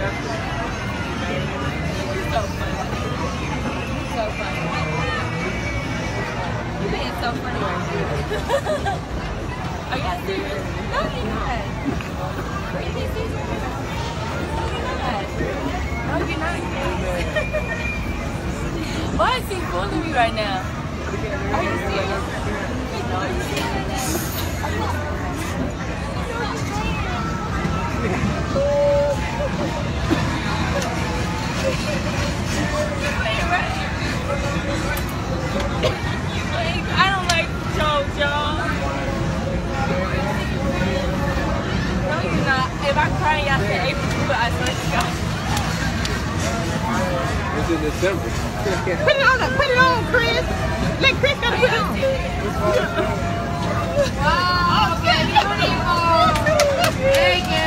So funny. So funny. You're being so funny right now. Are you serious? No, you're not. Are you being serious? No, you're not. Why is he fooling me right now? Are you serious? No, are you serious right now? I don't like JoJo. No, you're not. If I'm crying, y'all say April, but I swear to God. It's in December. Put it on, Chris. Let Chris put it on. Wow, okay, beautiful. Thank you.